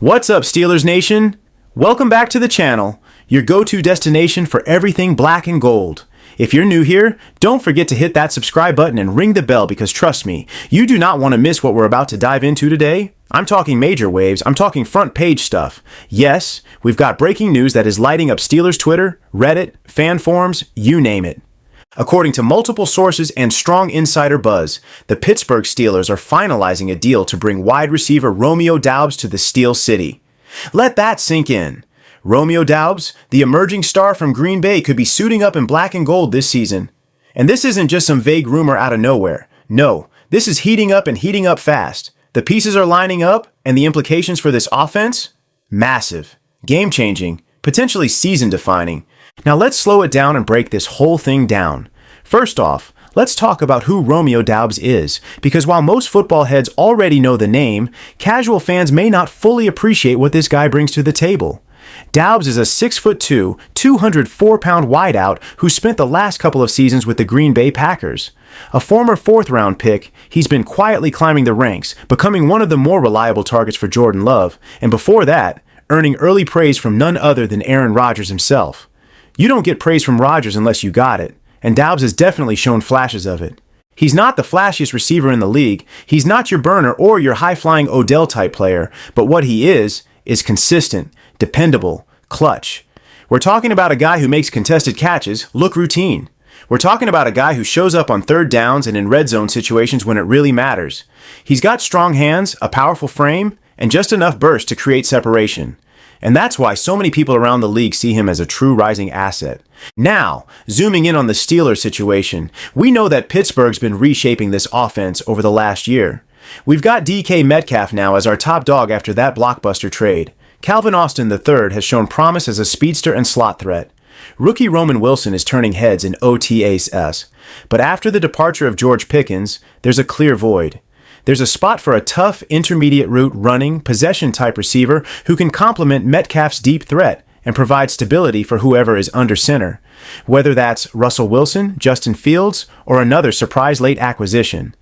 What's up, Steelers Nation? Welcome back to the channel, your go-to destination for everything black and gold. If you're new here, don't forget to hit that subscribe button and ring the bell because trust me, you do not want to miss what we're about to dive into today. I'm talking major waves, I'm talking front page stuff. Yes, we've got breaking news that is lighting up Steelers Twitter, Reddit, fan forums, you name it. According to multiple sources and strong insider buzz, the Pittsburgh Steelers are finalizing a deal to bring wide receiver Romeo Doubs to the Steel City. Let that sink in. Romeo Doubs, the emerging star from Green Bay, could be suiting up in black and gold this season. And this isn't just some vague rumor out of nowhere. No, this is heating up and heating up fast. The pieces are lining up, and the implications for this offense? Massive, game-changing, potentially season-defining. Now let's slow it down and break this whole thing down. First off, let's talk about who Romeo Doubs is, because while most football heads already know the name, casual fans may not fully appreciate what this guy brings to the table. Doubs is a 6'2", 204-pound wideout who spent the last couple of seasons with the Green Bay Packers. A former fourth-round pick, he's been quietly climbing the ranks, becoming one of the more reliable targets for Jordan Love, and before that, earning early praise from none other than Aaron Rodgers himself. You don't get praise from Rodgers unless you got it, and Doubs has definitely shown flashes of it. He's not the flashiest receiver in the league, he's not your burner or your high-flying Odell-type player, but what he is consistent, dependable, clutch. We're talking about a guy who makes contested catches look routine. We're talking about a guy who shows up on third downs and in red zone situations when it really matters. He's got strong hands, a powerful frame, and just enough burst to create separation. And that's why so many people around the league see him as a true rising asset. Now, zooming in on the Steelers situation, we know that Pittsburgh's been reshaping this offense over the last year. We've got DK Metcalf now as our top dog after that blockbuster trade. Calvin Austin III has shown promise as a speedster and slot threat. Rookie Roman Wilson is turning heads in OTAs. But after the departure of George Pickens, there's a clear void. There's a spot for a tough, intermediate route running, possession-type receiver who can complement Metcalf's deep threat and provide stability for whoever is under center, whether that's Russell Wilson, Justin Fields, or another surprise late acquisition.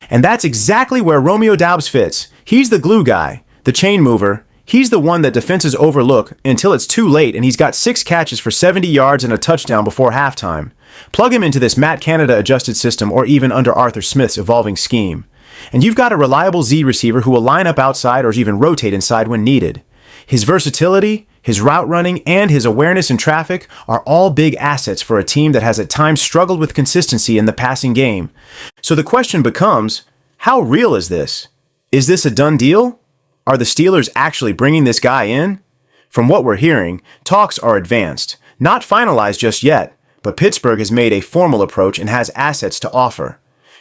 And that's exactly where Romeo Doubs fits. He's the glue guy, the chain mover. He's the one that defenses overlook until it's too late and he's got 6 catches for 70 yards and a touchdown before halftime. Plug him into this Matt Canada adjusted system or even under Arthur Smith's evolving scheme. And you've got a reliable Z receiver who will line up outside or even rotate inside when needed. His versatility, his route running, and his awareness in traffic are all big assets for a team that has at times struggled with consistency in the passing game. So the question becomes, how real is this? Is this a done deal? Are the Steelers actually bringing this guy in? From what we're hearing, talks are advanced, not finalized just yet, but Pittsburgh has made a formal approach and has assets to offer.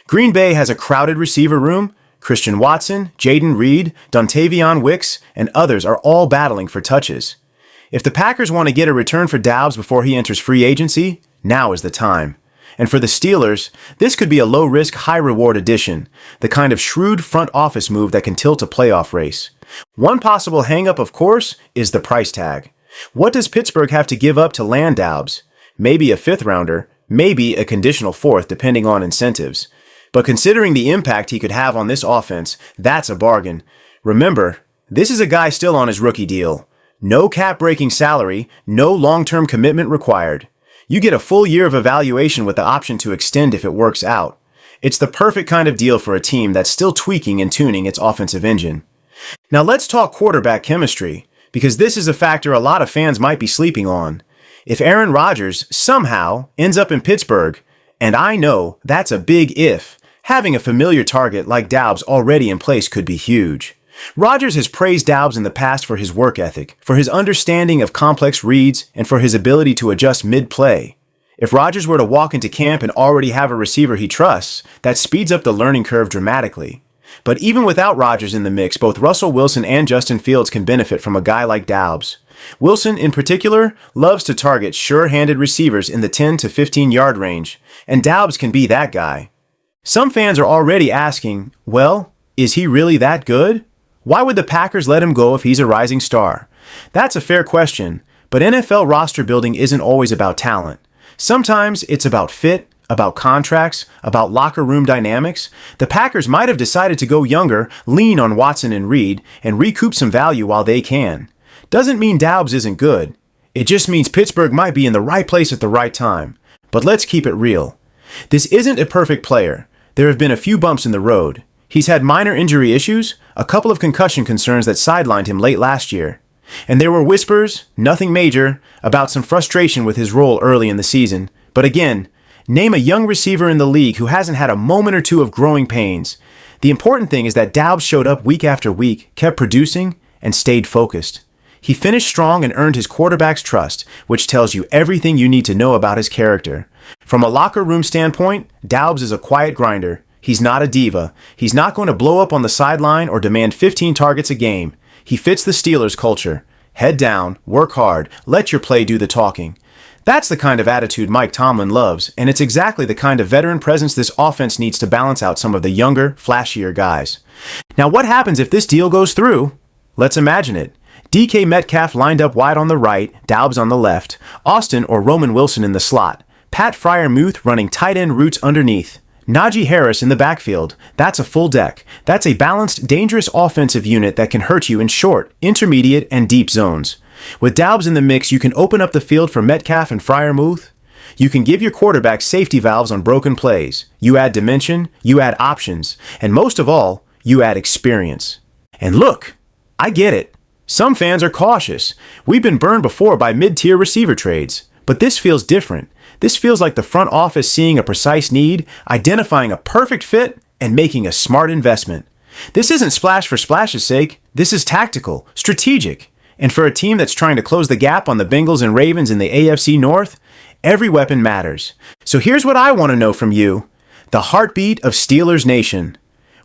Green Bay has a crowded receiver room. Christian Watson, Jaden Reed, Dontavion Wicks, and others are all battling for touches. If the Packers want to get a return for Doubs before he enters free agency, now is the time. And for the Steelers, this could be a low-risk, high-reward addition, the kind of shrewd front office move that can tilt a playoff race. One possible hang-up, of course, is the price tag. What does Pittsburgh have to give up to land Doubs? Maybe a 5th-rounder, maybe a conditional 4th, depending on incentives. But considering the impact he could have on this offense, that's a bargain. Remember, this is a guy still on his rookie deal. No cap-breaking salary, no long-term commitment required. You get a full year of evaluation with the option to extend if it works out. It's the perfect kind of deal for a team that's still tweaking and tuning its offensive engine. Now let's talk quarterback chemistry, because this is a factor a lot of fans might be sleeping on. If Aaron Rodgers somehow ends up in Pittsburgh, and I know that's a big if, having a familiar target like Doubs already in place could be huge. Rodgers has praised Doubs in the past for his work ethic, for his understanding of complex reads, and for his ability to adjust mid-play. If Rodgers were to walk into camp and already have a receiver he trusts, that speeds up the learning curve dramatically. But even without Rodgers in the mix, both Russell Wilson and Justin Fields can benefit from a guy like Doubs. Wilson, in particular, loves to target sure-handed receivers in the 10 to 15-yard range, and Doubs can be that guy. Some fans are already asking, well, is he really that good? Why would the Packers let him go if he's a rising star? That's a fair question, but NFL roster building isn't always about talent. Sometimes it's about fit, about contracts, about locker room dynamics, the Packers might have decided to go younger, lean on Watson and Reed, and recoup some value while they can. Doesn't mean Doubs isn't good. It just means Pittsburgh might be in the right place at the right time. But let's keep it real. This isn't a perfect player. There have been a few bumps in the road. He's had minor injury issues, a couple of concussion concerns that sidelined him late last year. And there were whispers, nothing major, about some frustration with his role early in the season. But again, name a young receiver in the league who hasn't had a moment or two of growing pains. The important thing is that Doubs showed up week after week, kept producing, and stayed focused. He finished strong and earned his quarterback's trust, which tells you everything you need to know about his character. From a locker room standpoint, Doubs is a quiet grinder. He's not a diva. He's not going to blow up on the sideline or demand 15 targets a game. He fits the Steelers culture. Head down, work hard, let your play do the talking. That's the kind of attitude Mike Tomlin loves, and it's exactly the kind of veteran presence this offense needs to balance out some of the younger, flashier guys. Now, what happens if this deal goes through? Let's imagine it. DK Metcalf lined up wide on the right, Doubs on the left, Austin or Roman Wilson in the slot, Pat Freiermuth running tight end routes underneath, Najee Harris in the backfield. That's a full deck. That's a balanced, dangerous offensive unit that can hurt you in short, intermediate, and deep zones. With Doubs in the mix, you can open up the field for Metcalf and Freiermuth. You can give your quarterback safety valves on broken plays. You add dimension, you add options, and most of all, you add experience. And look, I get it. Some fans are cautious. We've been burned before by mid-tier receiver trades. But this feels different. This feels like the front office seeing a precise need, identifying a perfect fit, and making a smart investment. This isn't splash for splash's sake. This is tactical, strategic. And for a team that's trying to close the gap on the Bengals and Ravens in the AFC North, every weapon matters. So here's what I want to know from you. The heartbeat of Steelers Nation.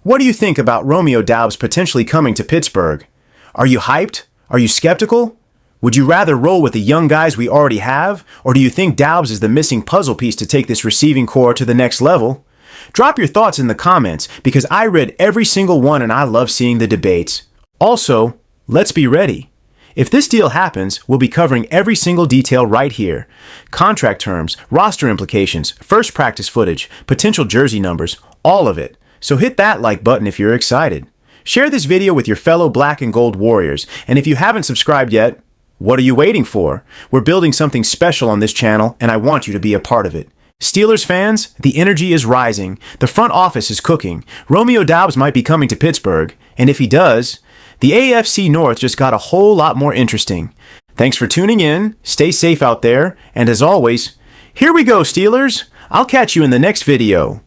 What do you think about Romeo Doubs potentially coming to Pittsburgh? Are you hyped? Are you skeptical? Would you rather roll with the young guys we already have, or do you think Doubs is the missing puzzle piece to take this receiving core to the next level? Drop your thoughts in the comments, because I read every single one and I love seeing the debates. Also, let's be ready. If this deal happens, we'll be covering every single detail right here. Contract terms, roster implications, first practice footage, potential jersey numbers, all of it. So hit that like button if you're excited. Share this video with your fellow black and gold warriors, and if you haven't subscribed yet, what are you waiting for? We're building something special on this channel, and I want you to be a part of it. Steelers fans, the energy is rising. The front office is cooking. Romeo Doubs might be coming to Pittsburgh, and if he does, the AFC North just got a whole lot more interesting. Thanks for tuning in, stay safe out there, and as always, here we go, Steelers! I'll catch you in the next video.